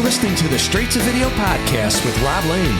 listening to the Straight to Video podcast with Rob Lane.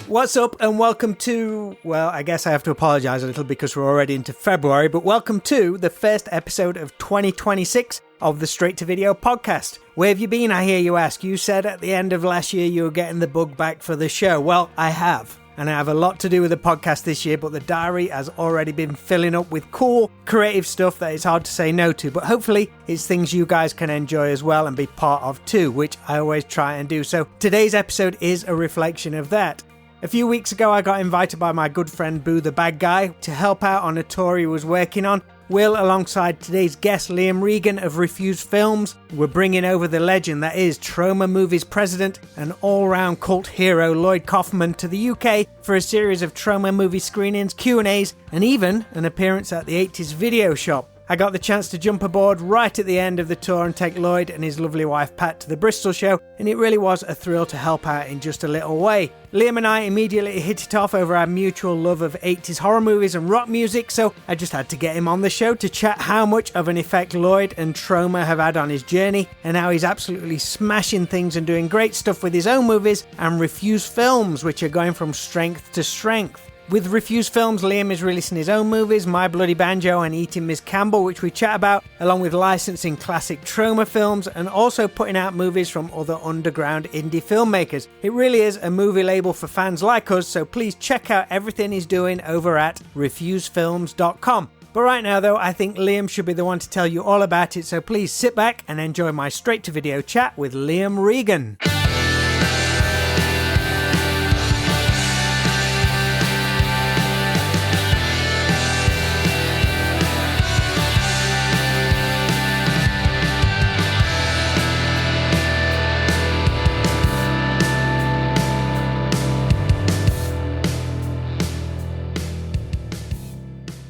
What's up and welcome to, well, I guess I have to apologise a little because we're already into February, but welcome to the first episode of 2026 of the Straight to Video podcast. Where have you been, I hear you ask? You said at the end of last year you were getting the bug back for the show. Well, I have. And I have a lot to do with the podcast this year, but the diary has already been filling up with cool, creative stuff that is hard to say no to. But hopefully it's things you guys can enjoy as well and be part of too, which I always try and do. So today's episode is a reflection of that. A few weeks ago, I got invited by my good friend Boo the Bad Guy to help out on a tour he was working on. Will, alongside today's guest Liam Regan of Refused Films, we're bringing over the legend that is Troma Movies president and all-round cult hero Lloyd Kaufman to the UK for a series of Troma movie screenings, Q&As, and even an appearance at the 80s video shop. I got the chance to jump aboard right at the end of the tour and take Lloyd and his lovely wife Pat to the Bristol show, and it really was a thrill to help out in just a little way. Liam and I immediately hit it off over our mutual love of 80s horror movies and rock music, so I just had to get him on the show to chat how much of an effect Lloyd and Troma have had on his journey, and how he's absolutely smashing things and doing great stuff with his own movies and Refused Films, which are going from strength to strength. With Refused Films, Liam is releasing his own movies, My Bloody Banjo and Eating Miss Campbell, which we chat about, along with licensing classic Troma films and also putting out movies from other underground indie filmmakers. It really is a movie label for fans like us, so please check out everything he's doing over at refusedfilms.com. But right now though, I think Liam should be the one to tell you all about it, so please sit back and enjoy my straight-to-video chat with Liam Regan.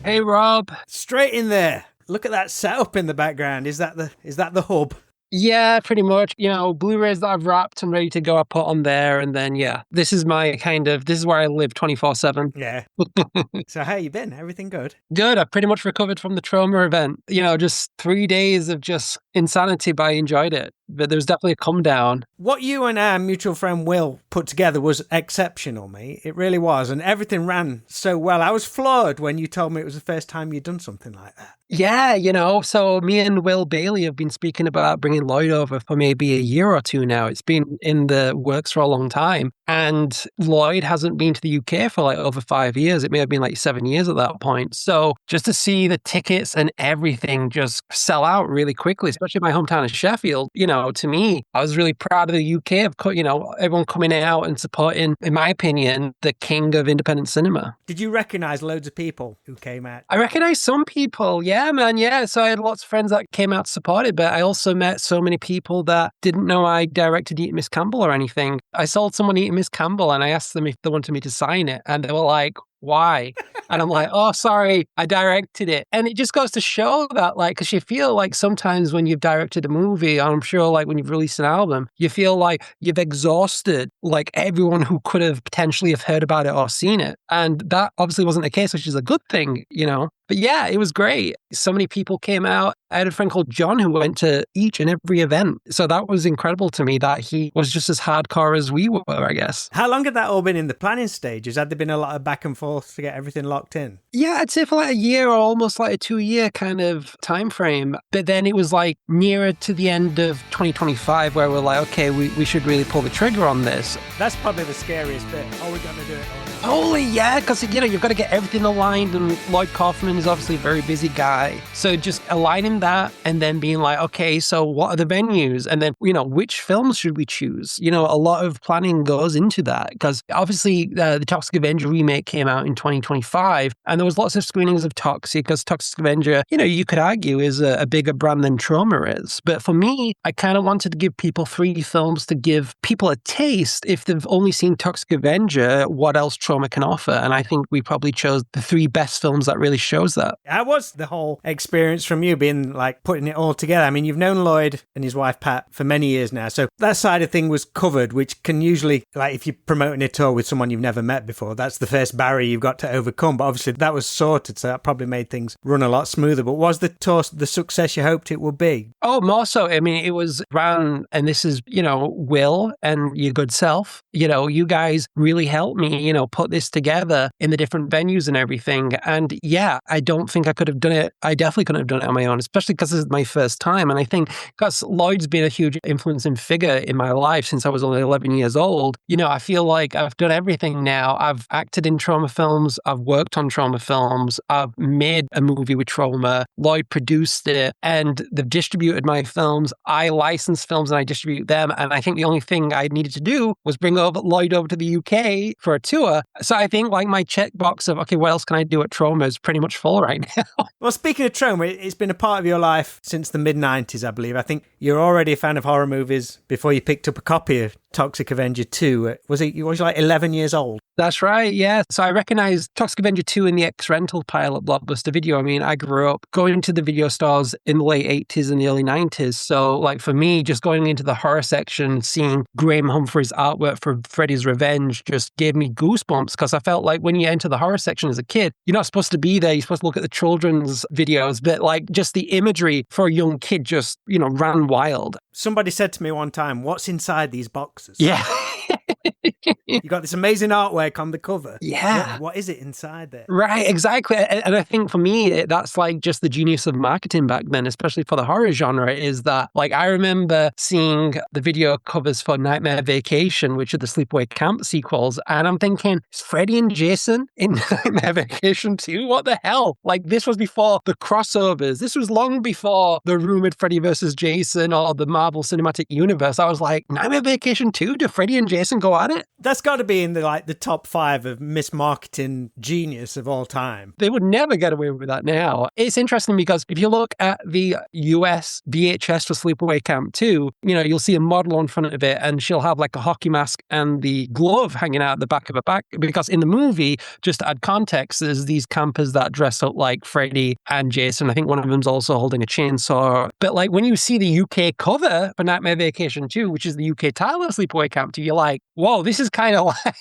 Hey Rob. Straight in there. Look at that setup in the background. Is that the hub? Yeah, pretty much. You know, Blu-rays that I've wrapped and ready to go, I put on there. And then, yeah, this is where I live 24/7. Yeah. So how you been? Everything good? Good. I pretty much recovered from the Troma event. You know, just 3 days of just insanity, but I enjoyed it. But there was definitely a come down. What you and our mutual friend Will put together was exceptional, mate. It really was. And everything ran so well. I was floored when you told me it was the first time you'd done something like that. Yeah, you know, so me and Will Bailey have been speaking about bringing Lloyd over for maybe a year or two now. It's been in the works for a long time. And Lloyd hasn't been to the UK for like over 5 years. It may have been like 7 years at that point. So just to see the tickets and everything just sell out really quickly, especially my hometown of Sheffield, you know, to me, I was really proud of the UK of, you know, everyone coming out and supporting, in my opinion, the king of independent cinema. Did you recognise loads of people who came out? I recognise some people, yeah, man, yeah. So I had lots of friends that came out to support it, but I also met so many people that didn't know I directed Eating Miss Campbell or anything. I sold someone Eating Miss Campbell and I asked them if they wanted me to sign it, and they were like, why? And I'm like, oh, sorry, I directed it. And it just goes to show that, like, because you feel like sometimes when you've directed a movie, I'm sure like when you've released an album, you feel like you've exhausted like everyone who could have potentially have heard about it or seen it. And that obviously wasn't the case, which is a good thing, you know. But yeah, it was great. So many people came out. I had a friend called John who went to each and every event. So that was incredible to me that he was just as hardcore as we were, I guess. How long had that all been in the planning stages? Had there been a lot of back and forth to get everything locked in? Yeah, I'd say for like a year or almost like a 2-year kind of time frame. But then it was like nearer to the end of 2025 where we're like, okay, we should really pull the trigger on this. That's probably the scariest bit. Are we going to do it? Totally, yeah, because, you know, you've got to get everything aligned, and Lloyd Kaufman is obviously a very busy guy. So just aligning that and then being like, okay, so what are the venues? And then, you know, which films should we choose? You know, a lot of planning goes into that because obviously the Toxic Avenger remake came out in 2025 and there was lots of screenings of Toxic because Toxic Avenger, you know, you could argue is a bigger brand than Troma is. But for me, I kind of wanted to give people 3 films to give people a taste if they've only seen Toxic Avenger, what else Troma Troma can offer. And I think we probably chose the three best films that really shows that. How was the whole experience from you being like putting it all together? I mean, you've known Lloyd and his wife Pat for many years now, so that side of thing was covered, which can usually, like if you're promoting a tour with someone you've never met before, that's the first barrier you've got to overcome. But obviously that was sorted, so that probably made things run a lot smoother. But was the tour the success you hoped it would be? Oh, more so. I mean, it was ran, and this is, Will and your good self. You guys really helped me, put this together in the different venues and everything. And yeah, I don't think I could have done it. I definitely couldn't have done it on my own, especially because this is my first time. And I think because Lloyd's been a huge influencing figure in my life since I was only 11 years old, I feel like I've done everything now. I've acted in Troma films. I've worked on Troma films. I've made a movie with Troma. Lloyd produced it, and they've distributed my films. I license films and I distribute them. And I think the only thing I needed to do was bring Lloyd over to the UK for a tour. So I think like my checkbox of, okay, what else can I do at Troma is pretty much full right now. Well, speaking of Troma, it's been a part of your life since the mid-90s, I believe. I think you're already a fan of horror movies before you picked up a copy of Toxic Avenger 2. Was you like 11 years old? That's right, yeah. So I recognized Toxic Avenger 2 in the X-Rental pile at Blockbuster Video. I mean, I grew up going to the video stores in the late 80s and the early 90s. So like for me, just going into the horror section, seeing Graham Humphrey's artwork for Freddy's Revenge just gave me goosebumps, because I felt like when you enter the horror section as a kid, you're not supposed to be there. You're supposed to look at the children's videos, but like just the imagery for a young kid just, ran wild. Somebody said to me one time, what's inside these boxes? Yeah. You got this amazing artwork on the cover. Yeah. What is it inside there? Right, exactly. And I think for me, that's like just the genius of marketing back then, especially for the horror genre, is that like I remember seeing the video covers for Nightmare Vacation, which are the Sleepaway Camp sequels. And I'm thinking, is Freddy and Jason in Nightmare Vacation 2? What the hell? Like this was before the crossovers. This was long before the rumored Freddy versus Jason or the Marvel Cinematic Universe. I was like, Nightmare Vacation 2? Do Freddy and Jason go at it? That's got to be in the top 5 of mismarketing genius of all time. They would never get away with that now. It's interesting because if you look at the US VHS for Sleepaway Camp 2, you'll see a model on front of it and she'll have like a hockey mask and the glove hanging out the back of her back. Because in the movie, just to add context, there's these campers that dress up like Freddy and Jason. I think one of them's also holding a chainsaw. But like when you see the UK cover for Nightmare Vacation 2, which is the UK title of Sleepaway Camp 2, you're like, whoa, this is kind of like,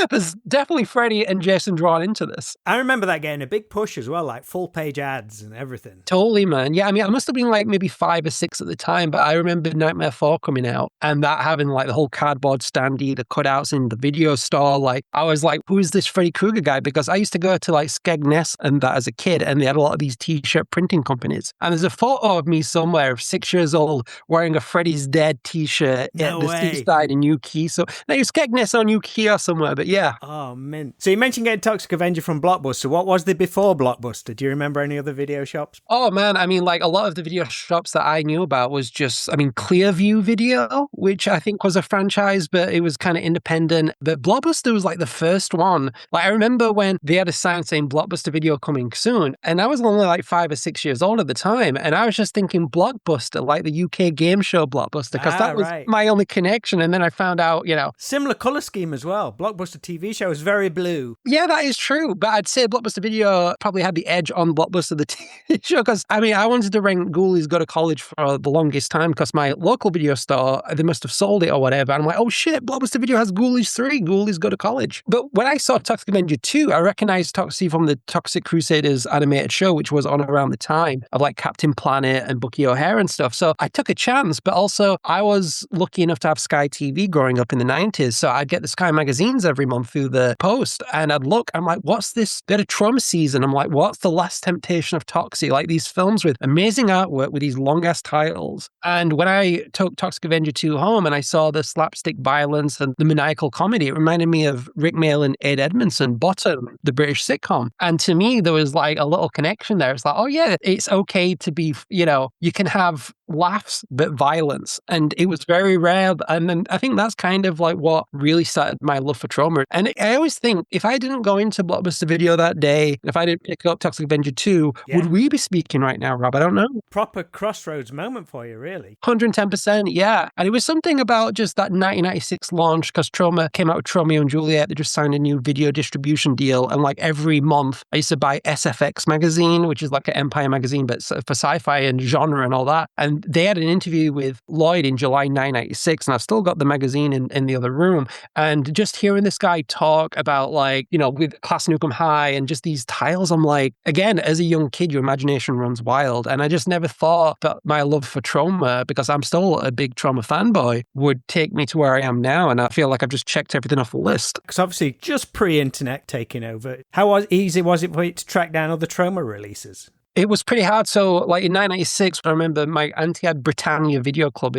there's definitely Freddy and Jason drawn into this. I remember that getting a big push as well, like full page ads and everything. Totally, man. Yeah, I mean, I must have been like maybe 5 or 6 at the time, but I remember Nightmare 4 coming out and that having like the whole cardboard standee, the cutouts in the video store. Like, I was like, who is this Freddy Krueger guy? Because I used to go to like Skegness and that as a kid, and they had a lot of these t-shirt printing companies. And there's a photo of me somewhere of 6 years old wearing a Freddy's Dead t-shirt No at the way. seaside in Newquay. So now you're Skegness or Newquay or somewhere, but yeah. Oh, man. So you mentioned getting Toxic Avenger from Blockbuster. What was the before Blockbuster? Do you remember any other video shops? Oh, man. I mean, like a lot of the video shops that I knew about was just, Clearview Video, which I think was a franchise, but it was kind of independent. But Blockbuster was like the first one. Like I remember when they had a sign saying Blockbuster Video coming soon. And I was only like 5 or 6 years old at the time. And I was just thinking Blockbuster, like the UK game show Blockbuster, because that was my only connection. And then I found out, Similar colour scheme as well. Blockbuster TV show is very blue. Yeah, that is true. But I'd say Blockbuster Video probably had the edge on Blockbuster the TV show, because I wanted to rent Ghoulies Go to College for the longest time because my local video store, they must have sold it or whatever. And I'm like, oh shit, Blockbuster Video has Ghoulies 3, Ghoulies Go to College. But when I saw Toxic Avenger 2, I recognized Toxic from the Toxic Crusaders animated show, which was on around the time of like Captain Planet and Bucky O'Hare and stuff. So I took a chance, but also I was lucky enough to have Sky TV growing up in the 90s. So I'd get the Sky magazines every month through the post and I'd look, I'm like, what's this? They had a Troma season. I'm like, what's The Last Temptation of Toxic? Like these films with amazing artwork with these long ass titles. And when I took Toxic Avenger 2 home and I saw the slapstick violence and the maniacal comedy, it reminded me of Rick Mayall and Ed Edmondson, Bottom, the British sitcom. And to me, there was like a little connection there. It's like, oh yeah, it's okay to be, you can have laughs, but violence. And it was very rare. And then I think that's kind of like what really started my love for Troma. And I always think if I didn't go into Blockbuster Video that day, if I didn't pick up Toxic Avenger 2, would we be speaking right now, Rob? I don't know. Proper crossroads moment for you, really. 110%, yeah. And it was something about just that 1996 launch, because Troma came out with Romeo and Juliet. They just signed a new video distribution deal. And like every month, I used to buy SFX magazine, which is like an Empire magazine, but for sci-fi and genre and all that. And they had an interview with Lloyd in July 1996, and I've still got the magazine in the other room. And just hearing this guy talk about like, you know, with Class Nukem High and just these titles, I'm like, again, as a young kid, your imagination runs wild. And I just never thought that my love for Troma, because I'm still a big Troma fanboy, would take me to where I am now. And I feel like I've just checked everything off the list. Because obviously, just pre-internet taking over, how easy was it for you to track down other Troma releases? It was pretty hard. So like in 1996, I remember my auntie had Britannia Video Club,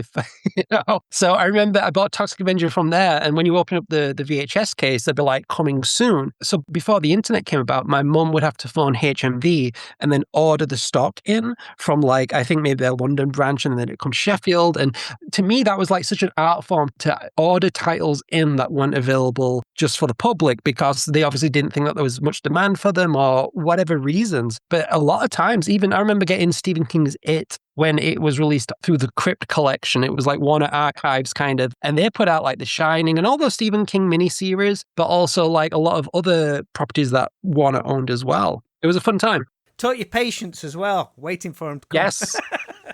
So I remember I bought Toxic Avenger from there. And when you open up the VHS case, they'd be like, coming soon. So before the internet came about, my mum would have to phone HMV and then order the stock in from like, I think maybe their London branch, and then it comes Sheffield. And to me, that was like such an art form to order titles in that weren't available just for the public, because they obviously didn't think that there was much demand for them or whatever reasons. But a lot of times, even I remember getting Stephen King's It when it was released through the Crypt collection. It was like Warner Archives kind of, and they put out like The Shining and all those Stephen King miniseries, but also like a lot of other properties that Warner owned as well. It was a fun time. Taught you patience as well, waiting for them to come. Yes.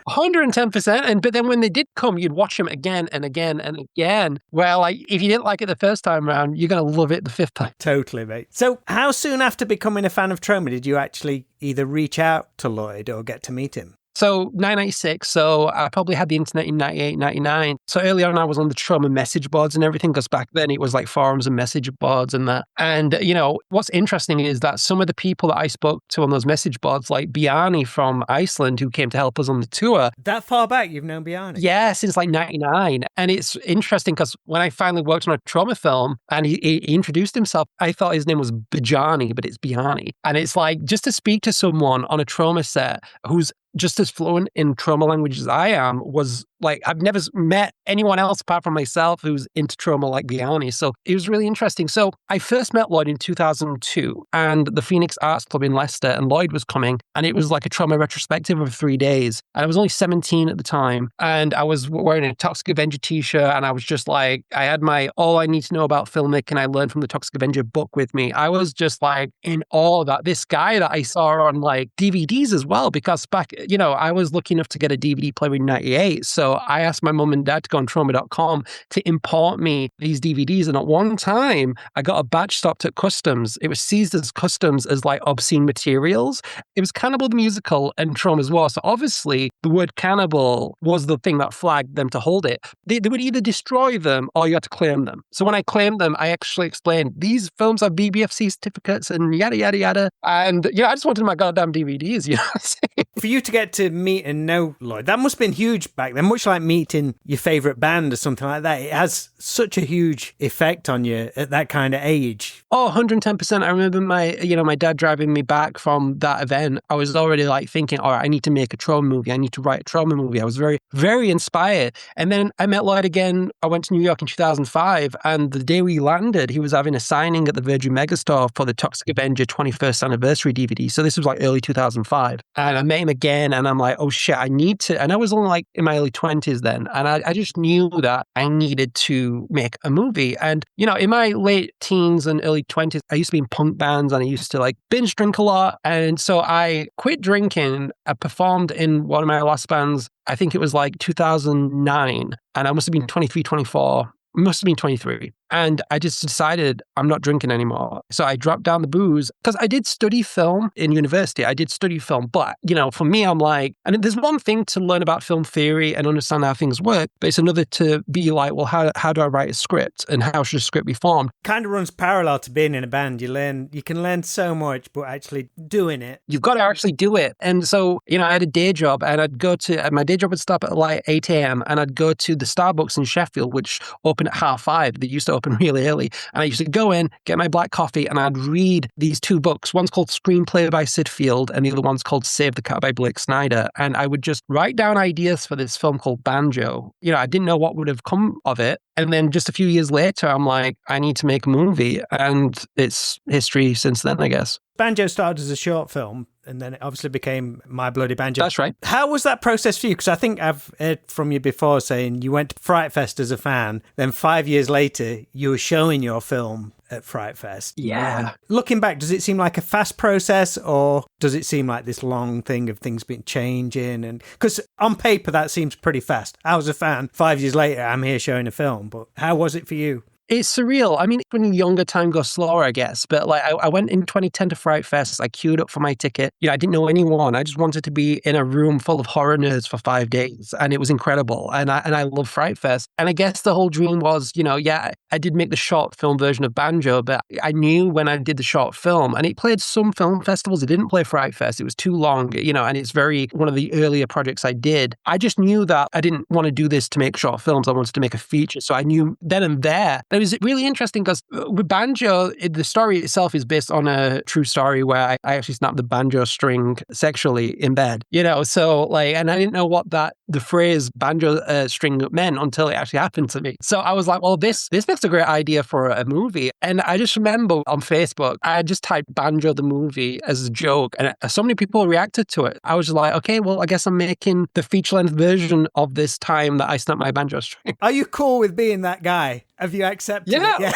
110%. But then when they did come, you'd watch them again and again and again. Well, like, if you didn't like it the first time around, you're going to love it the fifth time. Totally, mate. So how soon after becoming a fan of Troma did you actually either reach out to Lloyd or get to meet him? So 1996, so I probably had the internet in 98, 99. So early on, I was on the Troma message boards and everything, because back then it was like forums and message boards and that. And, you know, what's interesting is that some of the people that I spoke to on those message boards, like Bjarni from Iceland, who came to help us on the tour. That far back, you've known Bjarni? Yeah, since like 99. And it's interesting because when I finally worked on a Troma film and he introduced himself, I thought his name was Bjarni, but it's Bjarni. And it's like, just to speak to someone on a Troma set who's just as fluent in Troma language as I am was like, I've never met anyone else apart from myself who's into Troma like Bjarni. So it was really interesting. So I first met Lloyd in 2002 and the Phoenix Arts Club in Leicester, and Lloyd was coming, and it was like a Troma retrospective of 3 days. And I was only 17 at the time, and I was wearing a Toxic Avenger t-shirt, and I was just like, I had my All I Need to Know About Filmmaker I Learned from the Toxic Avenger book with me. I was just like in awe that this guy that I saw on like DVDs as well, because back, you know, I was lucky enough to get a DVD player in 98. So I asked my mum and dad to go on Troma.com to import me these DVDs. And at one time, I got a batch stopped at customs. It was seized as customs as like obscene materials. It was Cannibal the Musical and Troma's War. So obviously, the word cannibal was the thing that flagged them to hold it. They would either destroy them or you had to claim them. So when I claimed them, I actually explained, these films have BBFC certificates and yada, yada, yada. And, you know, I just wanted my goddamn DVDs, you know what I'm saying? For you to get to meet and know Lloyd, that must have been huge back then, much like meeting your favourite band or something like that. It has such a huge effect on you at that kind of age. Oh, 110%. I remember my dad driving me back from that event. I was already like thinking, all right, I need to make a Troma movie. I need to write a Troma movie. I was very, very inspired. And then I met Lloyd again. I went to New York in 2005. And the day we landed, he was having a signing at the Virgin Megastore for the Toxic Avenger 21st anniversary DVD. So this was like early 2005. And I met him again. And I'm like, oh shit, I need to. And I was only like in my early 20s then. And I just knew that I needed to make a movie. And, you know, in my late teens and early 20s, I used to be in punk bands and I used to like binge drink a lot. And so I quit drinking. I performed in one of my last bands. I think it was like 2009. And I must have been 23, 24. Must have been 23. And I just decided I'm not drinking anymore. So I dropped down the booze because I did study film in university. I did study film. But, you know, for me, I'm like, and there's one thing to learn about film theory and understand how things work, but it's another to be like, well, how do I write a script and how should a script be formed? Kind of runs parallel to being in a band. You can learn so much, but actually doing it. You've got to actually do it. And so, you know, I had a day job and I'd go to, my day job would stop at like 8 a.m. and I'd go to the Starbucks in Sheffield, which opened at 5:30. They used to open really early. And I used to go in, get my black coffee, and I'd read these two books. One's called Screenplay by Sid Field, and the other one's called Save the Cat by Blake Snyder. And I would just write down ideas for this film called Banjo. I didn't know what would have come of it. And then just a few years later, I'm like, I need to make a movie. And it's history since then, I guess. Banjo started as a short film, and then it obviously became My Bloody Banjo. That's right. How was that process for you? Because I think I've heard from you before saying you went to Fright Fest as a fan, then 5 years later, you were showing your film at Fright Fest. Yeah. Looking back, does it seem like a fast process, or does it seem like this long thing of things been changing? And because on paper, that seems pretty fast. I was a fan. 5 years later, I'm here showing a film. But how was it for you? It's surreal. I mean, when you're younger, time goes slower, I guess. But like, I went in 2010 to Fright Fest. I queued up for my ticket. I didn't know anyone. I just wanted to be in a room full of horror nerds for 5 days, and it was incredible. And I love Fright Fest. And I guess the whole dream was, I did make the short film version of Banjo, but I knew when I did the short film, and it played some film festivals. It didn't play Fright Fest. It was too long, and it's one of the earlier projects I did. I just knew that I didn't want to do this to make short films. I wanted to make a feature. So I knew then and there. It was really interesting because with Banjo, the story itself is based on a true story where I actually snapped the banjo string sexually in bed, so and I didn't know what the phrase banjo string meant until it actually happened to me. So I was like, well, this makes a great idea for a movie. And I just remember on Facebook, I just typed Banjo the movie as a joke, and so many people reacted to it. I was just like, okay, well, I guess I'm making the feature-length version of this time that I snapped my banjo string. Are you cool with being that guy? Have you accepted it? Yeah.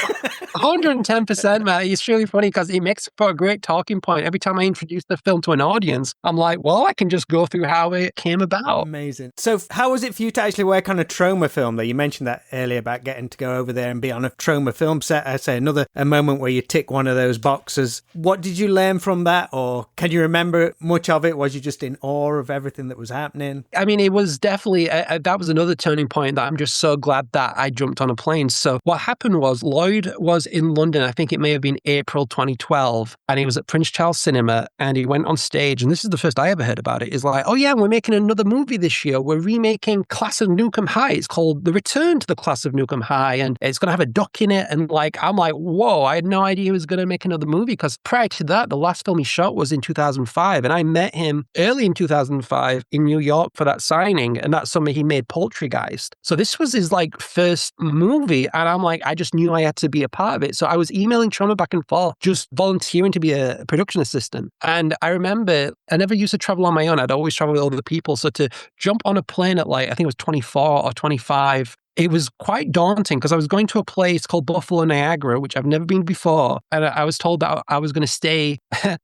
110%, man. It's really funny because it makes for a great talking point. Every time I introduce the film to an audience, I'm like, well, I can just go through how it came about. Amazing. So how was it for you to actually work on a Troma film there? You mentioned that earlier about getting to go over there and be on a Troma film set. I'd say a moment where you tick one of those boxes. What did you learn from that? Or can you remember much of it? Was you just in awe of everything that was happening? I mean, it was definitely, that was another turning point that I'm just so glad that I jumped on a plane. So what happened was Lloyd was in London, I think it may have been April 2012, and he was at Prince Charles Cinema, and he went on stage, and this is the first I ever heard about it, is like, oh yeah, we're making another movie this year. We're remaking Class of Nukem High. It's called The Return to the Class of Nukem High, and it's going to have a duck in it. And I'm like, whoa, I had no idea he was going to make another movie, because prior to that, the last film he shot was in 2005, and I met him early in 2005 in New York for that signing, and that summer he made Poultrygeist. So this was his first movie, and I'm like, I just knew I had to be a part of it. So I was emailing Troma back and forth, just volunteering to be a production assistant. And I remember I never used to travel on my own. I'd always travel with other people. So to jump on a plane at I think it was 24 or 25, it was quite daunting because I was going to a place called Buffalo Niagara, which I've never been before. And I was told that I was going to stay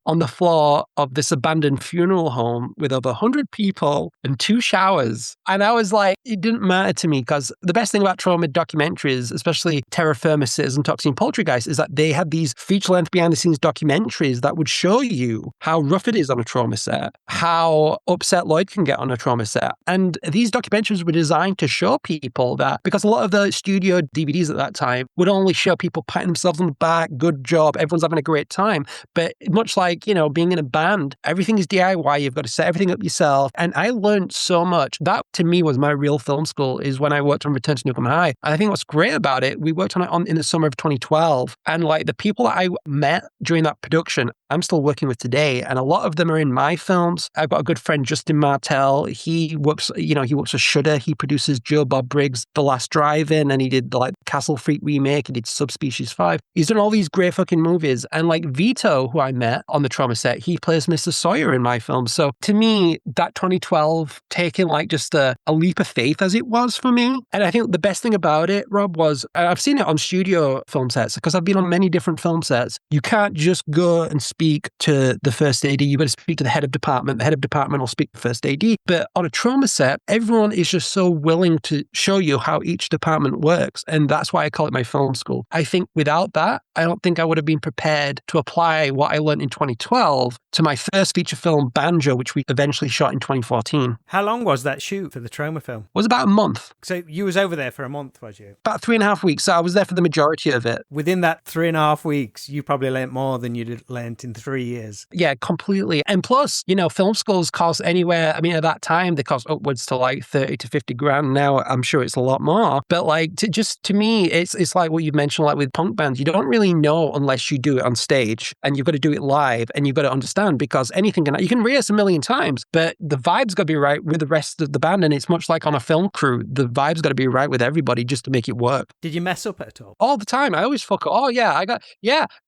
on the floor of this abandoned funeral home with over 100 people and 2 showers. And I was like, it didn't matter to me, because the best thing about Troma documentaries, especially Terra Firma, Citizen Toxin, Poltergeist, is that they had these feature-length behind-the-scenes documentaries that would show you how rough it is on a Troma set, how upset Lloyd can get on a Troma set. And these documentaries were designed to show people that, because a lot of the studio DVDs at that time would only show people patting themselves on the back, good job, everyone's having a great time. But much like, being in a band, everything is DIY, you've got to set everything up yourself. And I learned so much. That, to me, was my real film school, is when I worked on Return to Nukem High. And I think what's great about it, we worked on it in the summer of 2012. And the people that I met during that production, I'm still working with today. And a lot of them are in my films. I've got a good friend, Justin Martell. He works for Shudder. He produces Joe Bob Briggs' The Last Drive-In, and he did the Castle Freak remake. He did Subspecies 5. He's done all these great fucking movies. And Vito, who I met on the Troma set, he plays Mr. Sawyer in my film. So to me, that 2012 taking just a leap of faith, as it was for me. And I think the best thing about it, Rob, was I've seen it on studio film sets, because I've been on many different film sets. You can't just go and speak to the first AD. You got to speak to the head of department. The head of department will speak to the first AD. But on a Troma set, everyone is just so willing to show you how each department works. And that's why I call it my film school. I think without that, I don't think I would have been prepared to apply what I learned in 2012 to my first feature film, Banjo, which we eventually shot in 2014. How long was that shoot for the Troma film? It was about a month. So you was over there for a month, was you? About 3.5 weeks. So I was there for the majority of it. Within that 3.5 weeks, you probably learnt more than you'd learnt in 3 years. Yeah, completely. And plus, film schools cost anywhere, at that time, they cost upwards to 30 to 50 grand. Now, I'm sure it's a lot more. But like, to me, it's like what you mentioned, like with punk bands, you don't really know unless you do it on stage, and you've got to do it live, and you've got to understand, because anything you can rehearse a million times, but the vibe's got to be right with the rest of the band. And it's much like on a film crew, the vibe's got to be right with everybody just to make it work. Did you mess up at all? All the time. I always fuck up. Oh yeah,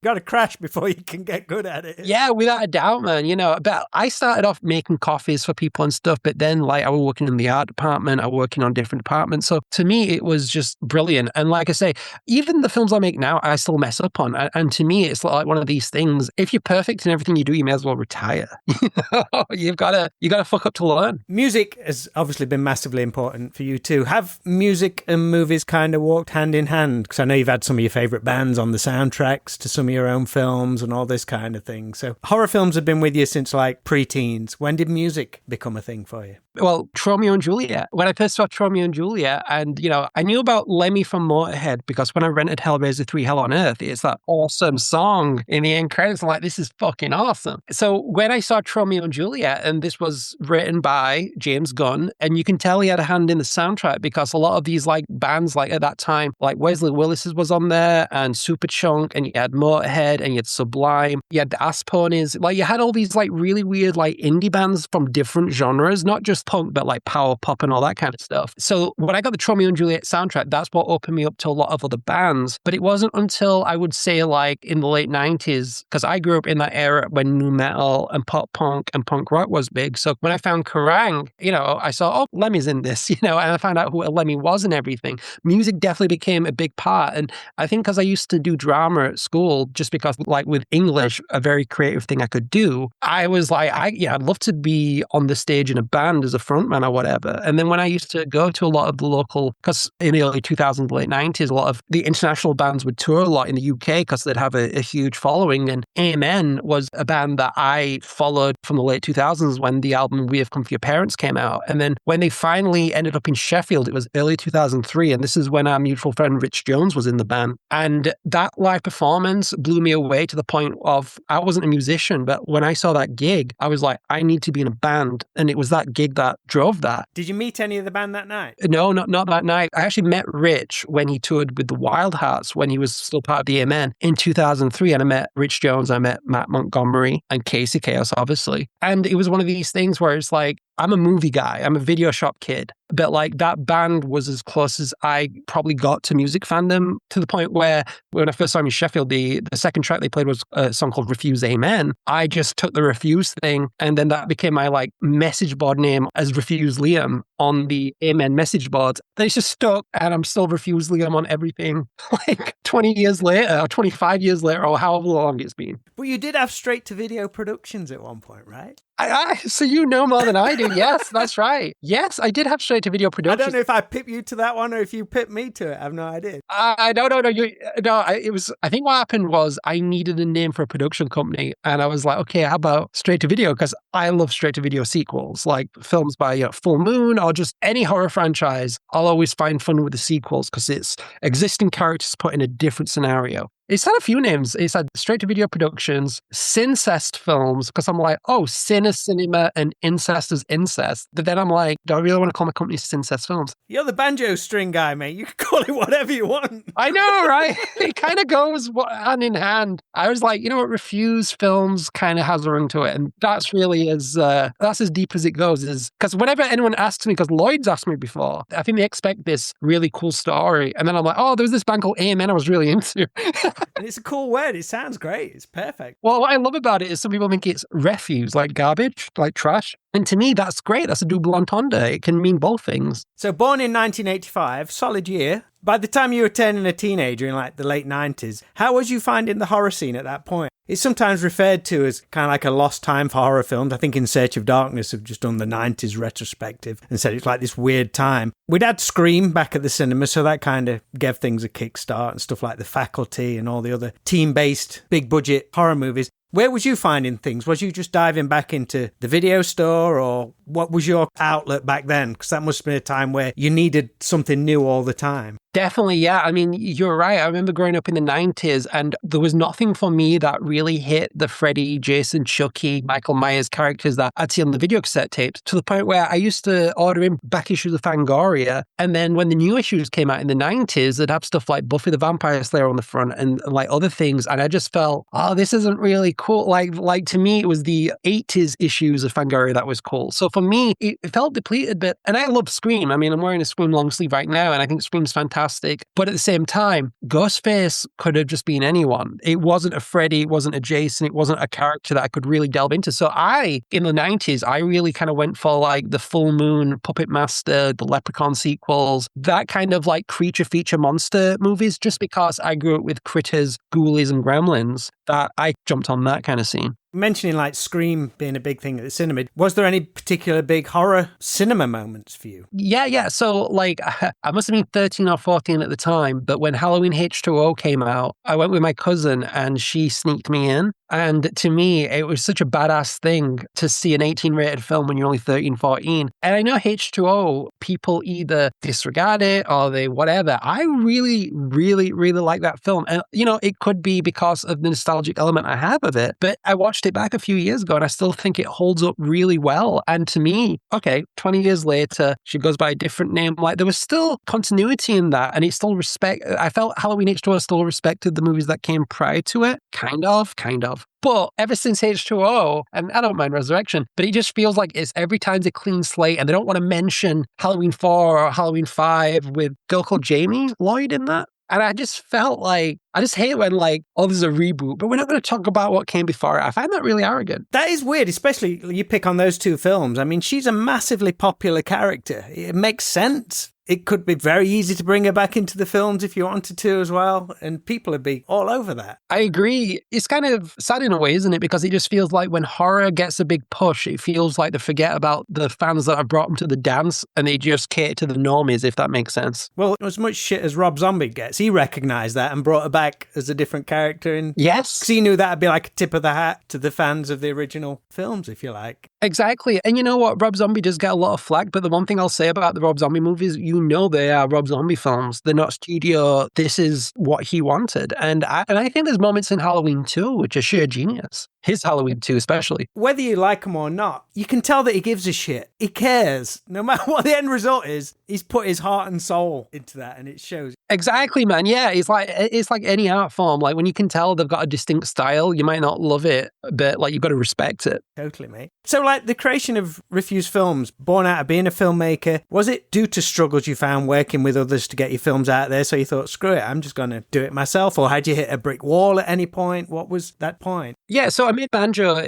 Got to crash before you can get good at it. Yeah, without a doubt, man. But I started off making coffees for people and stuff, but then like I was working in the art department, I was working on different departments. So to me, it was just brilliant. And like I say, even the films I make now, I still mess up on. And to me, it's like one of these things. If you're perfect in everything you do, you may as well retire. You've got to fuck up to learn. Music has obviously been massively important for you too. Have music and movies kind of walked hand in hand? Because I know you've had some of your favourite bands on the soundtracks to some of your own films and all this kind of thing. So horror films have been with you since like pre-teens. When did music become a thing for you? Well, Romeo and Juliet. When I first saw Romeo and Juliet, and, I knew about Lemmy from Motorhead because when I rented Hellraiser 3 Hell on Earth, it's that awesome song in the end credits. I'm like, this is fucking awesome. So when I saw Romeo and Juliet, and this was written by James Gunn, and you can tell he had a hand in the soundtrack because a lot of these like bands like at that time, like Wesley Willis was on there, and Superchunk, and you had Motorhead, and you had Sublime, you had the Ass Ponies. Like you had all these like really weird like indie bands from different genres, not just punk, but like power pop and all that kind of stuff. So when I got the Romeo and Juliet soundtrack, that's what opened me up to a lot of other bands. But it wasn't until I would say like in the late 90s, because I grew up in that era when nu metal and pop punk and punk rock was big. So when I found Kerrang, I saw, oh, Lemmy's in this, and I found out who Lemmy was and everything. Music definitely became a big part. And I think because I used to do drama at school, just because like with English, a very creative thing I could do, I was like, I'd love to be on the stage in a band as a frontman or whatever. And then when I used to go to a lot of the local, because in the early 2000s, late 90s, a lot of the international bands would tour a lot in the UK because they'd have a huge following. And Amen was a band that I followed from the late 2000s when the album We Have Come For Your Parents came out. And then when they finally ended up in Sheffield, it was early 2003. And this is when our mutual friend Rich Jones was in the band. And that live performance blew me away to the point of, I wasn't a musician, but when I saw that gig, I was like, I need to be in a band. And it was that gig that drove that. Did you meet any of the band that night? No, not that night. I actually met Rich when he toured with the Wild Hearts, when he was still part of the Amen in 2003. And I met Rich Jones, I met Matt Montgomery and Casey Chaos, obviously. And it was one of these things where it's like, I'm a movie guy. I'm a video shop kid. But like that band was as close as I probably got to music fandom, to the point where when I first saw him in Sheffield, the second track they played was a song called Refuse Amen. I just took the Refuse thing, and then that became my like message board name as Refuse Liam on the Amen message board. Then it's just stuck, and I'm still Refuse Liam on everything like 20 years later or 25 years later or however long it's been. But you did have straight to video productions at one point, right? So you know more than I do. Yes, that's right. Yes, I did have straight to video productions. I don't know if I pipped you to that one or if you pipped me to it. I have no idea. No. I think what happened was I needed a name for a production company, and I was like, okay, how about straight to video? Because I love straight to video sequels, like films by Full Moon or just any horror franchise. I'll always find fun with the sequels because it's existing characters put in a different scenario. It's had a few names. It's had straight to video productions, Syncest films, because I'm like, oh, sin is cinema and incest is incest. But then I'm like, do I really want to call my company Syncest Films? You're the banjo string guy, mate. You can call it whatever you want. I know, right? It kind of goes hand in hand. I was like, you know what? Refuse Films kind of has a ring to it. And that's really that's as deep as it goes. Is because whenever anyone asks me, because Lloyd's asked me before, I think they expect this really cool story. And then I'm like, oh, there was this band called Amen I was really into. And it's a cool word. It sounds great. It's perfect. Well, what I love about it is some people think it's refuse, like garbage, like trash. And to me, that's great. That's a double entendre. It can mean both things. So born in 1985, solid year. By the time you were turning a teenager in like the late 90s, how was you finding the horror scene at that point? It's sometimes referred to as kind of like a lost time for horror films. I think In Search of Darkness have just done the 90s retrospective and said it's like this weird time. We'd had Scream back at the cinema, so that kind of gave things a kickstart and stuff like The Faculty and all the other team-based, big-budget horror movies. Where was you finding things? Was you just diving back into the video store, or what was your outlet back then? Because that must have been a time where you needed something new all the time. Definitely, yeah. I mean, you're right. I remember growing up in the 90s and there was nothing for me that really hit the Freddy, Jason, Chucky, Michael Myers characters that I'd see on the video cassette tapes, to the point where I used to order in back issues of Fangoria. And then when the new issues came out in the 90s, they'd have stuff like Buffy the Vampire Slayer on the front and like other things. And I just felt, oh, this isn't really cool. Like to me, it was the 80s issues of Fangoria that was cool. So for me, it felt depleted, but, and I love Scream. I mean, I'm wearing a Scream long sleeve right now, and I think Scream's fantastic. But at the same time, Ghostface could have just been anyone. It wasn't a Freddy, it wasn't a Jason, it wasn't a character that I could really delve into. So in the 90s, I really kind of went for like the Full Moon, Puppet Master, the Leprechaun sequels, that kind of like creature feature monster movies, just because I grew up with Critters, Ghoulies, and Gremlins, that I jumped on that kind of scene. Mentioning like Scream being a big thing at the cinema, was there any particular big horror cinema moments for you? Yeah. So like I must have been 13 or 14 at the time, but when Halloween H2O came out, I went with my cousin and she sneaked me in. And to me, it was such a badass thing to see an 18 rated film when you're only 13, 14. And I know H2O, people either disregard it or they whatever. I really, really, really like that film. And, you know, it could be because of the nostalgic element I have of it, but I watched it back a few years ago and I still think it holds up really well. And to me, okay, 20 years later, she goes by a different name. Like there was still continuity in that, and it still I felt Halloween H2O still respected the movies that came prior to it. Kind of. But ever since H2O, and I don't mind Resurrection, but it just feels like it's every time's a clean slate, and they don't want to mention Halloween 4 or Halloween 5 with a girl called Jamie Lloyd in that. And I just felt like, I just hate when like, oh, there's a reboot, but we're not going to talk about what came before it. I find that really arrogant. That is weird, especially you pick on those two films. I mean, she's a massively popular character. It makes sense. It could be very easy to bring her back into the films if you wanted to as well, and people would be all over that. I agree. It's kind of sad in a way, isn't it? Because it just feels like when horror gets a big push, it feels like they forget about the fans that have brought them to the dance and they just cater to the normies, if that makes sense. Well, as much shit as Rob Zombie gets, he recognised that and brought her back as a different character. Yes. Because he knew that would be like a tip of the hat to the fans of the original films, if you like. Exactly. And you know what? Rob Zombie does get a lot of flack, but the one thing I'll say about the Rob Zombie movies, you know they are Rob Zombie films. They're not studio. This is what he wanted. And I think there's moments in Halloween 2 which are sheer genius. His Halloween 2 especially. Whether you like him or not, you can tell that he gives a shit. He cares. No matter what the end result is, he's put his heart and soul into that, and it shows. Exactly, man. Yeah, it's like any art form. Like when you can tell they've got a distinct style, you might not love it, but like you've got to respect it. Totally, mate. So like the creation of Refuse Films, born out of being a filmmaker, was it due to struggles you found working with others to get your films out there? So you thought, screw it, I'm just going to do it myself? Or had you hit a brick wall at any point? What was that point? Yeah, so I made Banjo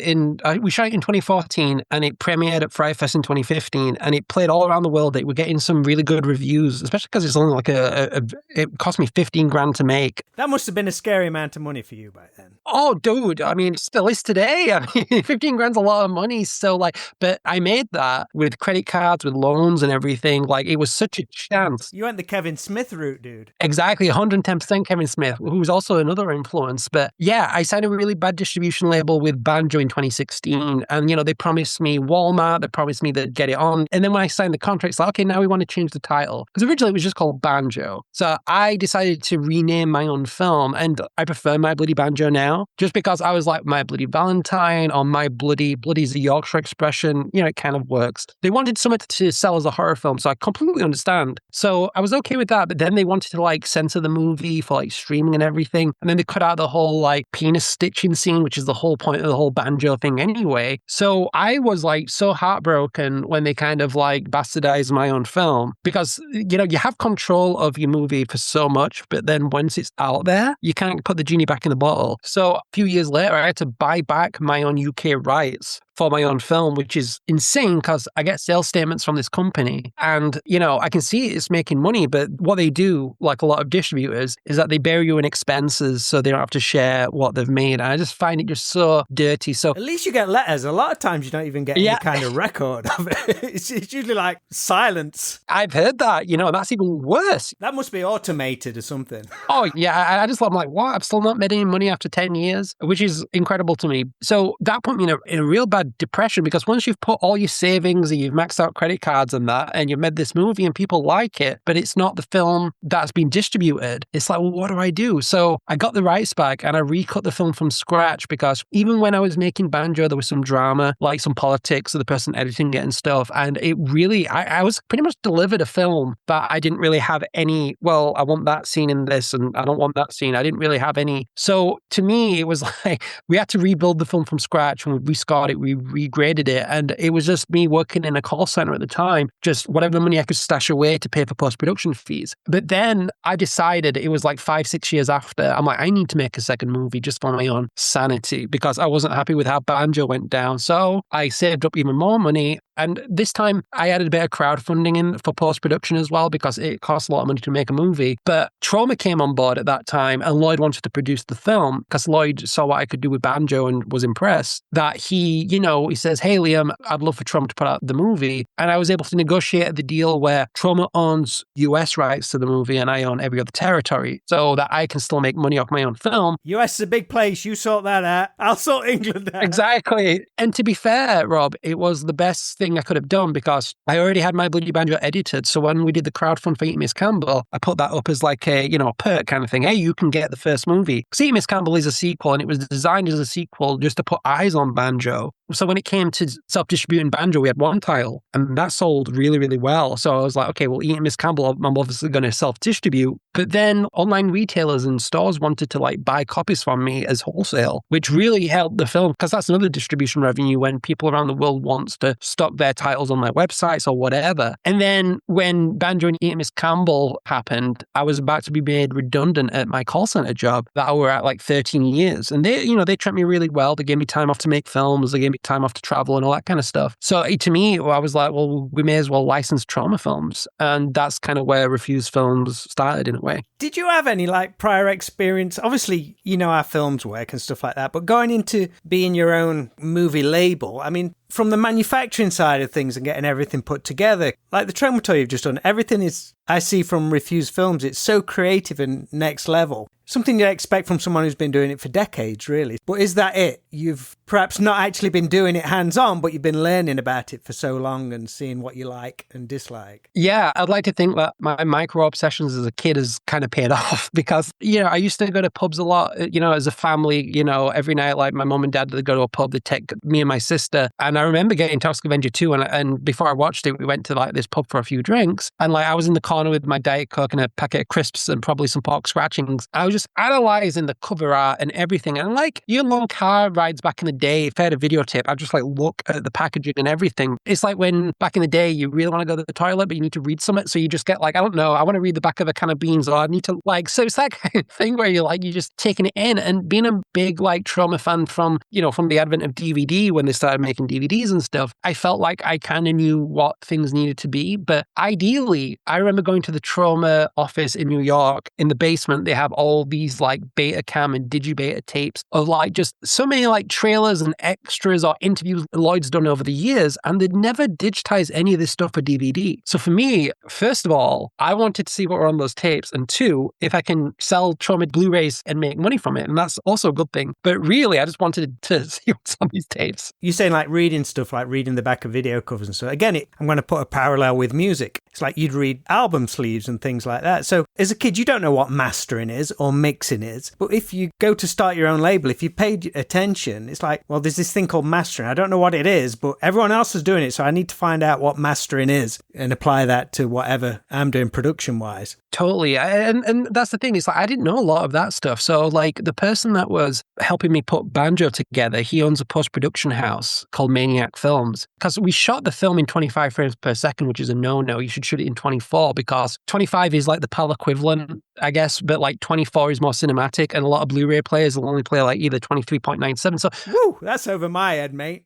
we shot it in 2014 and it premiered at Fright Fest in 2015 and it played all around the world. We're getting some really good reviews, especially because it's only like it cost me 15 grand to make. That must have been a scary amount of money for you back then. Oh, dude, I mean, it still is today. I mean, 15 grand's a lot of money. So like, but I made that with credit cards, with loans and everything. Like it was such a chance. You went the Kevin Smith route, dude. Exactly, 110% Kevin Smith, who's also another influence. But yeah, I signed a really bad distribution label with Banjo in 2016. And, you know, they promised me Walmart, they promised me they'd get it on. And then when I signed the contract, it's like, okay, now we want to change the title. Because originally it was just called Banjo. So I decided to rename my own film. And I prefer My Bloody Banjo now, just because I was like, My Bloody Valentine or My Bloody's a Yorkshire expression. You know, it kind of works. They wanted something to sell as a horror film. So I completely understand. So I was okay with that. But then they wanted to like censor the movie for like streaming and everything. And then they cut out the whole like penis stitching scene, which is the whole point of the whole Banjo thing anyway. So I was like so heartbroken when they kind of like bastardized my own film, because, you know, you have control of your movie for so much, but then once it's out there, you can't put the genie back in the bottle. So a few years later, I had to buy back my own UK rights for my own film, which is insane because I get sales statements from this company and, you know, I can see it's making money, but what they do, like a lot of distributors, is that they bury you in expenses so they don't have to share what they've made. And I just find it just so dirty. So at least you get letters. A lot of times you don't even get any kind of record of it. It's usually like silence. I've heard that, you know, that's even worse. That must be automated or something. Oh, yeah. I just I'm like, what? I've still not made any money after 10 years, which is incredible to me. So that put me in a real bad depression, because once you've put all your savings and you've maxed out credit cards and that, and you've made this movie and people like it, but it's not the film that's been distributed, it's like, well, what do I do? So I got the rights back and I recut the film from scratch, because even when I was making Banjo, there was some drama, like some politics of the person editing it and stuff. And it really, I was pretty much delivered a film that I didn't really have any, well, I want that scene in this and I don't want that scene. I didn't really have any. So to me, it was like, we had to rebuild the film from scratch, and we scored it, we regraded it. And it was just me working in a call center at the time, just whatever money I could stash away to pay for post-production fees. But then I decided, it was like 5-6 years after, I'm like, I need to make a second movie just for my own sanity, because I wasn't happy with how Banjo went down. So I saved up even more money. And this time I added a bit of crowdfunding in for post-production as well, because it costs a lot of money to make a movie. But Troma came on board at that time, and Lloyd wanted to produce the film, because Lloyd saw what I could do with Banjo and was impressed that he says, hey, Liam, I'd love for Troma to put out the movie. And I was able to negotiate the deal where Troma owns US rights to the movie and I own every other territory, so that I can still make money off my own film. US is a big place. You sort that out. I'll sort England out. Exactly. And to be fair, Rob, it was the best thing I could have done, because I already had my Bloody Banjo edited. So when we did the crowdfund for Eat Miss Campbell, I put that up as like a, perk kind of thing. Hey, you can get the first movie. Because Eat Miss Campbell is a sequel, and it was designed as a sequel just to put eyes on Banjo. So when it came to self-distributing Banjo, we had one title, and that sold really, really well. So I was like, okay, well, Eat Miss Campbell, I'm obviously going to self-distribute. But then online retailers and stores wanted to like buy copies from me as wholesale, which really helped the film, because that's another distribution revenue when people around the world wants to stock their titles on their websites or whatever. And then when Banjo and Eat Miss Campbell happened, I was about to be made redundant at my call center job that I were at like 13 years. And they treated me really well. They gave me time off to make films. They gave me time off to travel and all that kind of stuff. So to me, I was like, well, we may as well license Troma films. And that's kind of where Refuse Films started in a way. Did you have any like prior experience? Obviously, you know how films work and stuff like that, but going into being your own movie label, I mean, from the manufacturing side of things and getting everything put together, like the Troma tour you've just done, everything is, I see from Refuse Films, it's so creative and next level. Something you expect from someone who's been doing it for decades, really. But is that it? You've perhaps not actually been doing it hands-on, but you've been learning about it for so long and seeing what you like and dislike. Yeah, I'd like to think that my micro obsessions as a kid has kind of paid off, because, I used to go to pubs a lot, as a family, every night, like my mom and dad would go to a pub, they'd take me and my sister. And I remember getting Toxic Avenger 2, and before I watched it, we went to like this pub for a few drinks. And like I was in the corner with my Diet Coke and a packet of crisps and probably some pork scratchings. I was just analyzing the cover art and everything. And like your long car rides back in the day, if I had a videotape, I'd just like look at the packaging and everything. It's like when back in the day, you really want to go to the toilet, but you need to read something. So you just get like, I don't know, I want to read the back of a can of beans, or I need to like, so it's that kind of thing where you're just taking it in. And being a big like Troma fan from the advent of DVD, when they started making DVDs and stuff, I felt like I kind of knew what things needed to be. But ideally, I remember going to the Troma office in New York. In the basement, they have all these like Betacam and Digibeta tapes of like just so many like trailers and extras or interviews Lloyd's done over the years, and they'd never digitized any of this stuff for DVD. So for me, first of all, I wanted to see what were on those tapes, and two, if I can sell Troma Blu-rays and make money from it, and that's also a good thing. But really, I just wanted to see what's on these tapes. You're saying like reading stuff, like reading the back of video covers and so. Again, I'm going to put a parallel with music. It's like you'd read album sleeves and things like that. So as a kid, you don't know what mastering is or mixing is. But if you go to start your own label, if you paid attention, it's like, well, there's this thing called mastering. I don't know what it is, but everyone else is doing it. So I need to find out what mastering is and apply that to whatever I'm doing production-wise. Totally. And that's the thing. It's like, I didn't know a lot of that stuff. So like the person that was helping me put Banjo together, he owns a post-production house called Maniac Films. Because we shot the film in 25 frames per second, which is a no-no. You should shoot it in 24, because 25 is like the PAL equivalent, I guess, but like 24 is more cinematic, and a lot of Blu-ray players will only play like either 23.97. So, woo, that's over my head, mate.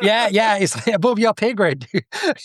Yeah, it's like above your pay grade, but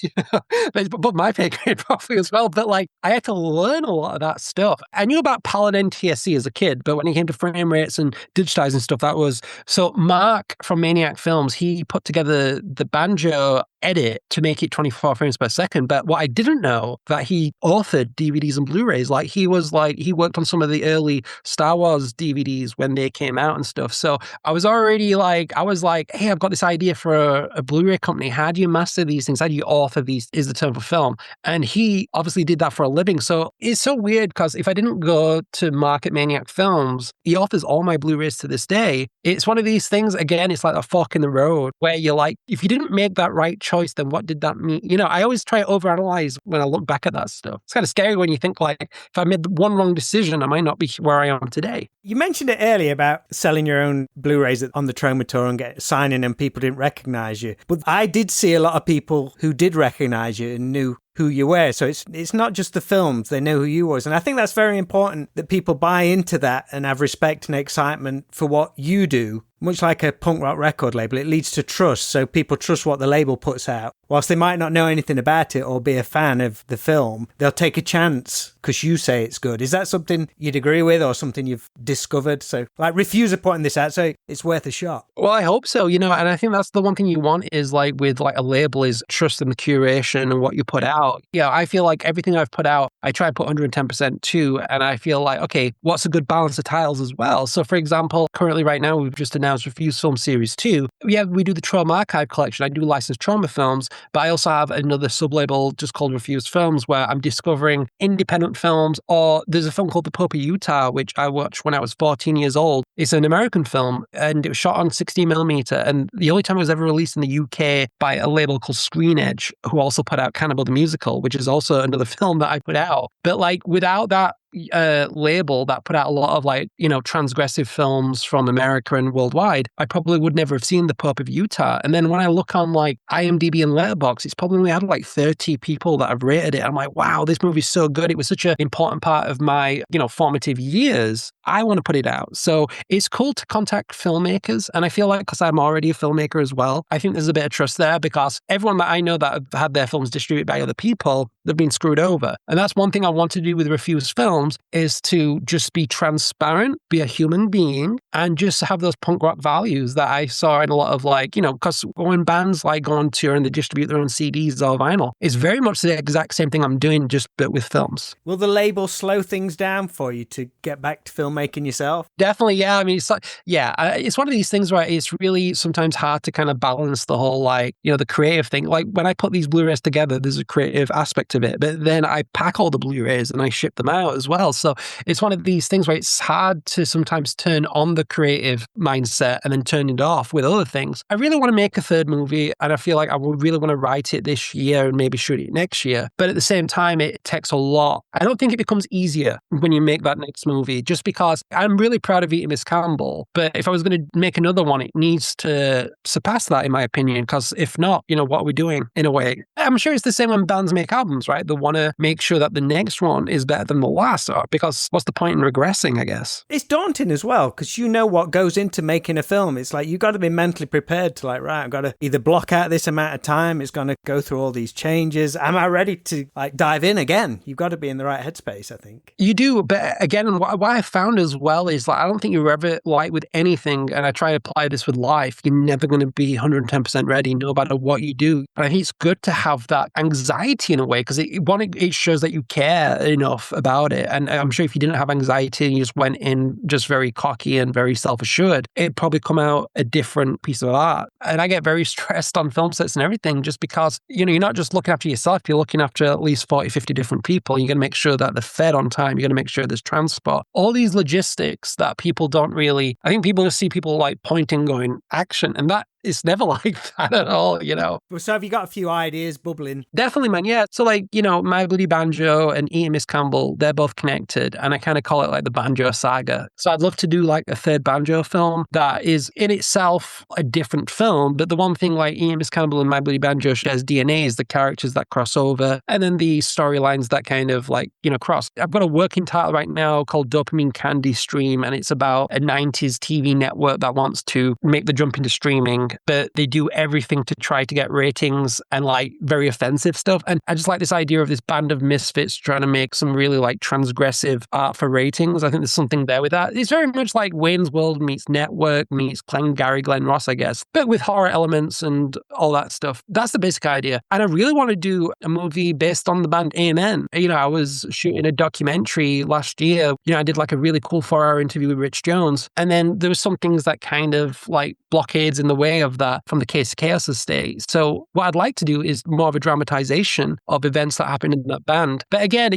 it's above my pay grade probably as well. But like, I had to learn a lot of that stuff. I knew about PAL and NTSC as a kid, but when it came to frame rates and digitizing stuff, that was so. Mark from Maniac Films, he put together the Banjo edit to make it 24 frames per second. But what I didn't know, that he authored DVDs and Blu-rays. Like he worked on some of the early Star Wars DVDs when they came out and stuff. So I was like, hey, I've got this idea for for a Blu-ray company. How do you master these things? How do you author these, is the term for film? And he obviously did that for a living. So it's so weird because if I didn't go to Market Maniac Films, he authors all my Blu-rays to this day. It's one of these things, again, it's like a fork in the road where you're like, if you didn't make that right choice, then what did that mean? You know, I always try to overanalyze when I look back at that stuff. It's kind of scary when you think like, if I made one wrong decision, I might not be where I am today. You mentioned it earlier about selling your own Blu-rays on the Troma tour and signing and people didn't recognize you. But I did see a lot of people who did recognize you and knew who you were. So it's not just the films, they know who you was. And I think that's very important that people buy into that and have respect and excitement for what you do. Much like a punk rock record label, it leads to trust. So people trust what the label puts out. Whilst they might not know anything about it or be a fan of the film, they'll take a chance because you say it's good. Is that something you'd agree with or something you've discovered? So like Refuse are putting this out, so it's worth a shot. Well, I hope so, you know, and I think that's the one thing you want is like with like a label is trust in the curation and what you put out. Yeah, I feel like everything I've put out, I try to put 110% to, and I feel like, okay, what's a good balance of titles as well? So for example, currently right now, we've just announced Refuse Film Series 2. Yeah, we do the Troma Archive collection. I do licensed Troma films, but I also have another sub-label just called Refuse Films where I'm discovering independent films, or there's a film called The Pope of Utah, which I watched when I was 14 years old. It's an American film and it was shot on 16mm, and the only time it was ever released in the UK by a label called Screen Edge, who also put out Cannibal the Musical, which is also another film that I put out. But like without that label that put out a lot of like, you know, transgressive films from America and worldwide, I probably would never have seen The Pope of Utah. And then when I look on like IMDb and Letterboxd, it's probably only had like 30 people that have rated it. I'm like, wow, this movie's so good. It was such an important part of my, you know, formative years. I want to put it out. So it's cool to contact filmmakers. And I feel like because I'm already a filmmaker as well, I think there's a bit of trust there because everyone that I know that have had their films distributed by other people, they've been screwed over. And that's one thing I want to do with Refused Films is to just be transparent, be a human being, and just have those punk rock values that I saw in a lot of like, you know, because when bands like go on tour and they distribute their own CDs or vinyl, it's very much the exact same thing I'm doing, just but with films. Will the label slow things down for you to get back to filmmaking yourself? Definitely, yeah. I mean, it's like, yeah, it's one of these things where it's really sometimes hard to kind of balance the whole like, you know, the creative thing. Like when I put these Blu-rays together, there's a creative aspect of it, but then I pack all the Blu-rays and I ship them out as well. So it's one of these things where it's hard to sometimes turn on the creative mindset and then turn it off with other things. I really want to make a third movie and I feel like I would really want to write it this year and maybe shoot it next year. But at the same time, it takes a lot. I don't think it becomes easier when you make that next movie just because I'm really proud of Eating Miss Campbell. But if I was going to make another one, it needs to surpass that in my opinion, because if not, you know, what are we doing in a way? I'm sure it's the same when bands make albums, right? They want to make sure that the next one is better than the last, because what's the point in regressing, I guess? It's daunting as well, because you know what goes into making a film. It's like, you've got to be mentally prepared to like, right, I've got to either block out this amount of time, it's going to go through all these changes. Am I ready to like dive in again? You've got to be in the right headspace, I think. You do, but again, what I found as well is like, I don't think you're ever like with anything, and I try to apply this with life, you're never going to be 110% ready no matter what you do. And I think it's good to have that anxiety in a way, because it shows that you care enough about it. And I'm sure if you didn't have anxiety and you just went in just very cocky and very self-assured, it'd probably come out a different piece of art. And I get very stressed on film sets and everything just because, you know, you're not just looking after yourself, you're looking after at least 40, 50 different people. You're going to make sure that they're fed on time. You're going to make sure there's transport. All these logistics that people don't really, I think people just see people like pointing, going, action. And that it's never like that at all, you know. So have you got a few ideas bubbling? Definitely, man. Yeah. So like, you know, My Bloody Banjo and Eating Miss Campbell, they're both connected. And I kind of call it like the Banjo saga. So I'd love to do like a third Banjo film that is in itself a different film. But the one thing like Eating Miss Campbell and My Bloody Banjo shares DNA is the characters that cross over. And then the storylines that kind of like, you know, cross. I've got a working title right now called Dopamine Candy Stream. And it's about a 90s TV network that wants to make the jump into streaming, but they do everything to try to get ratings and like very offensive stuff. And I just like this idea of this band of misfits trying to make some really like transgressive art for ratings. I think there's something there with that. It's very much like Wayne's World meets Network meets Glenn Ross, I guess, but with horror elements and all that stuff. That's the basic idea. And I really want to do a movie based on the band Amen. You know, I was shooting a documentary last year. You know, I did like a really cool 4-hour interview with Rich Jones. And then there was some things that kind of like blockades in the way. DNA of that from the Case of Chaos estate. So what I'd like to do is more of a dramatization of events that happened in that band. But again,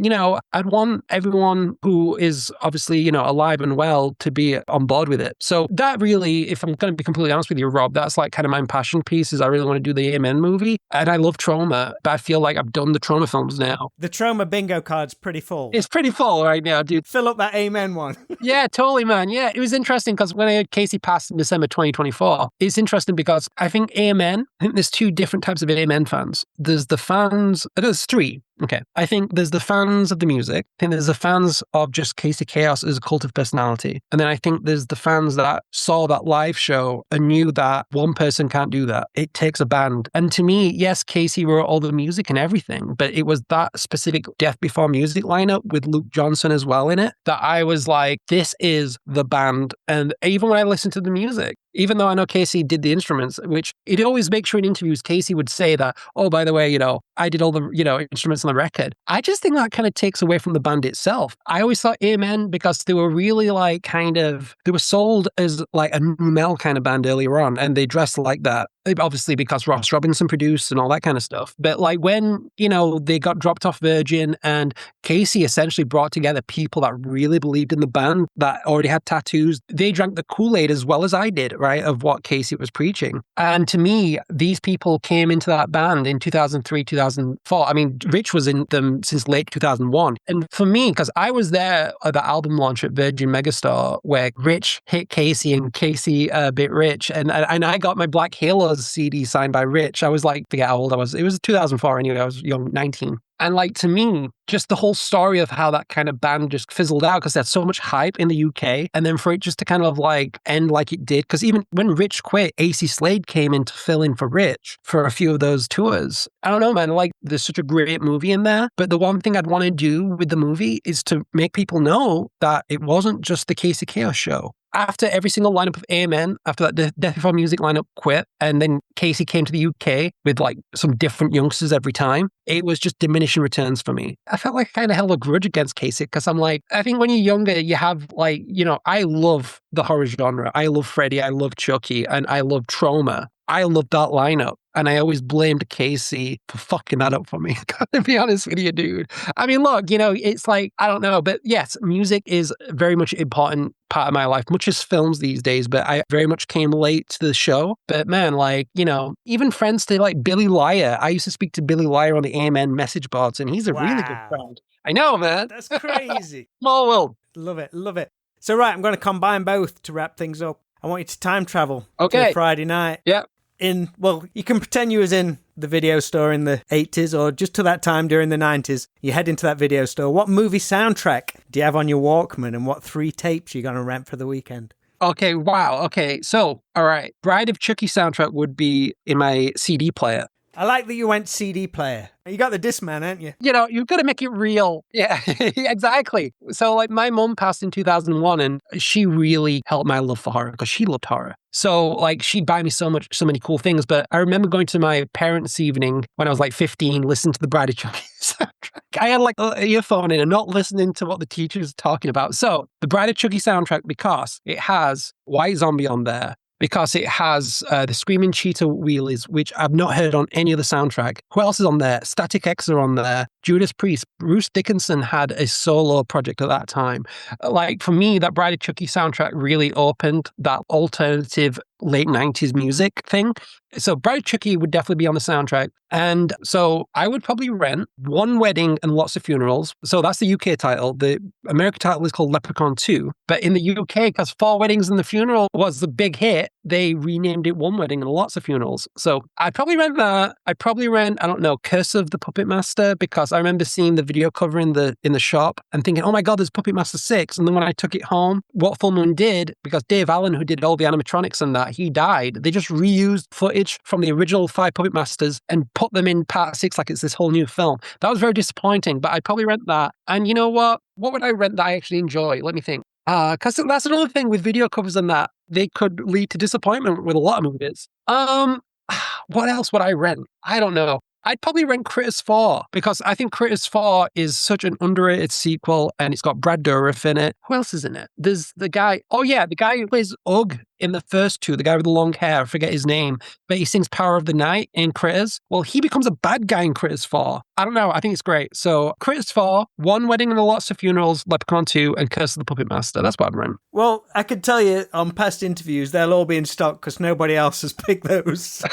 I'd want everyone who is obviously, alive and well to be on board with it. So that really, if I'm going to be completely honest with you, Rob, that's like kind of my passion piece is I really want to do the Amen movie. And I love Troma, but I feel like I've done the Troma films now. The Troma bingo card's pretty full. It's pretty full right now, dude. Fill up that Amen one. Yeah, totally, man. Yeah, it was interesting because when I heard Casey passed in December 2024, it's interesting because I think there's two different types of Amen fans. There's three. Okay. I think there's the fans of the music. I think there's the fans of just Casey Chaos as a cult of personality. And then I think there's the fans that saw that live show and knew that one person can't do that. It takes a band. And to me, yes, Casey wrote all the music and everything, but it was that specific Death Before Music lineup with Luke Johnson as well in it that I was like, this is the band. And even when I listened to the music, even though I know Casey did the instruments, which it always makes sure in interviews, Casey would say that, oh, by the way, I did all the, instruments on the record. I just think that kind of takes away from the band itself. I always thought Amen because they were really they were sold as like a nu metal kind of band earlier on, and they dressed like that. Obviously because Ross Robinson produced and all that kind of stuff. But like when, they got dropped off Virgin and Casey essentially brought together people that really believed in the band, that already had tattoos. They drank the Kool-Aid as well as I did, right, of what Casey was preaching. And to me, these people came into that band in 2003, 2004. I mean, Rich was in them since late 2001. And for me, because I was there at the album launch at Virgin Megastore where Rich hit Casey and Casey bit Rich. And I got my Black Halo CD signed by Rich. I was like, forget how old I was. It was 2004 anyway. I was young, 19. And like, to me, just the whole story of how that kind of band just fizzled out because there's so much hype in the UK. And then for it just to kind of like end like it did, because even when Rich quit, AC Slade came in to fill in for Rich for a few of those tours. I don't know, man, like there's such a great movie in there. But the one thing I'd want to do with the movie is to make people know that it wasn't just the Casey Chaos show. After every single lineup of Amen, after that Death Before Music lineup quit, and then Casey came to the UK with like some different youngsters every time, it was just diminishing returns for me. I felt like I kind of held a grudge against Casey because I'm like, I think when you're younger, you have like, I love the horror genre. I love Freddy, I love Chucky, and I love Troma. I love that lineup. And I always blamed Casey for fucking that up for me. To be honest with you, dude. I mean, look, it's like, I don't know. But yes, music is very much an important part of my life, much as films these days. But I very much came late to the show. But man, like, even friends to like Billy Liar. I used to speak to Billy Liar on the Amen message boards, and he's a really good friend. I know, man. That's crazy. Small world. Love it. Love it. So, right, I'm going to combine both to wrap things up. I want you to time travel to a Friday night. Yeah. You can pretend you was in the video store in the 80s or just to that time during the 90s. You head into that video store. What movie soundtrack do you have on your Walkman, and what 3 tapes are you going to rent for the weekend? Okay, wow. Okay, so, all right. Bride of Chucky soundtrack would be in my CD player. I like that you went CD player. You got the Discman, haven't you? You've got to make it real. Yeah, exactly. So like my mom passed in 2001 and she really helped my love for horror because she loved horror. So like she'd buy me so many cool things. But I remember going to my parents' evening when I was like 15, listening to the Bride of Chucky soundtrack. I had like an earphone in and not listening to what the teacher was talking about. So the Bride of Chucky soundtrack, because it has White Zombie on there, because it has the Screaming Cheetah Wheelies, which I've not heard on any other soundtrack. Who else is on there? Static X are on there. Judas Priest. Bruce Dickinson had a solo project at that time. Like, for me, that Bride of Chucky soundtrack really opened that alternative late 90s music thing. So Bride of Chucky would definitely be on the soundtrack. And so I would probably rent One Wedding and Lots of Funerals. So that's the UK title. The American title is called Leprechaun 2. But in the UK, because Four Weddings and the Funeral was the big hit, they renamed it One Wedding and Lots of Funerals. So I'd probably rent that. I'd probably rent, I don't know, Curse of the Puppet Master, because I remember seeing the video cover in the shop and thinking, oh my God, there's Puppet Master 6. And then when I took it home, what Full Moon did, because Dave Allen, who did all the animatronics and that, he died. They just reused footage from the original 5 Puppet Masters and put them in part 6 like it's this whole new film. That was very disappointing, but I'd probably rent that. And you know what? What would I rent that I actually enjoy? Let me think. Because that's another thing with video covers and that, they could lead to disappointment with a lot of movies. What else would I rent? I don't know. I'd probably rank Critters 4 because I think Critters 4 is such an underrated sequel and it's got Brad Dourif in it. Who else is in it? There's the guy, the guy who plays Ugg in the first two, the guy with the long hair, I forget his name, but he sings Power of the Night in Critters. Well, he becomes a bad guy in Critters 4. I don't know, I think it's great. So Critters 4, One Wedding and Lots of Funerals, Leprechaun 2, and Curse of the Puppet Master. That's what I'd rank. Well, I could tell you on past interviews, they'll all be in stock because nobody else has picked those.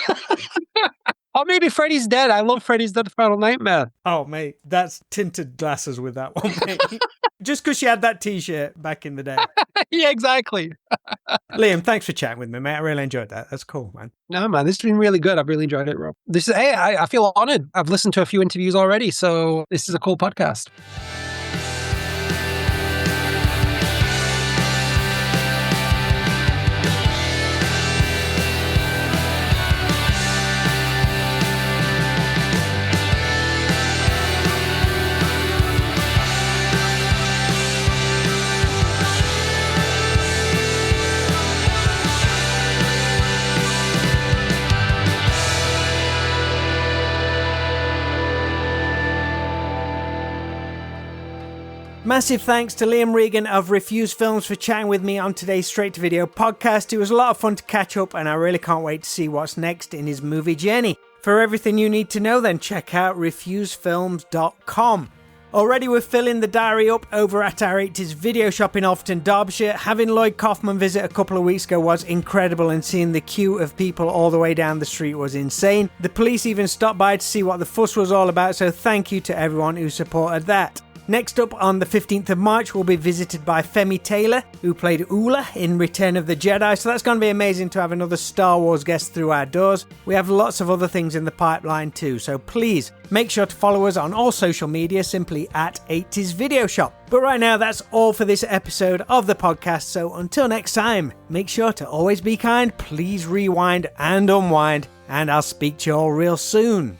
Or maybe Freddy's Dead. I love Freddy's Dead Final Nightmare. Oh, mate, that's tinted glasses with that one, mate. Just because you had that T-shirt back in the day. Yeah, exactly. Liam, thanks for chatting with me, mate. I really enjoyed that. That's cool, man. No, man, this has been really good. I've really enjoyed it, Rob. I feel honored. I've listened to a few interviews already, so this is a cool podcast. Massive thanks to Liam Regan of Refuse Films for chatting with me on today's Straight to Video podcast. It was a lot of fun to catch up and I really can't wait to see what's next in his movie journey. For everything you need to know then check out refusefilms.com. Already we're filling the diary up over at our 80s video shop in Alfreton, Derbyshire. Having Lloyd Kaufman visit a couple of weeks ago was incredible and seeing the queue of people all the way down the street was insane. The police even stopped by to see what the fuss was all about, so thank you to everyone who supported that. Next up on the 15th of March, we'll be visited by Femi Taylor, who played Oola in Return of the Jedi, so that's going to be amazing to have another Star Wars guest through our doors. We have lots of other things in the pipeline too, so please make sure to follow us on all social media simply at 80s Video Shop. But right now, that's all for this episode of the podcast, so until next time, make sure to always be kind, please rewind and unwind, and I'll speak to you all real soon.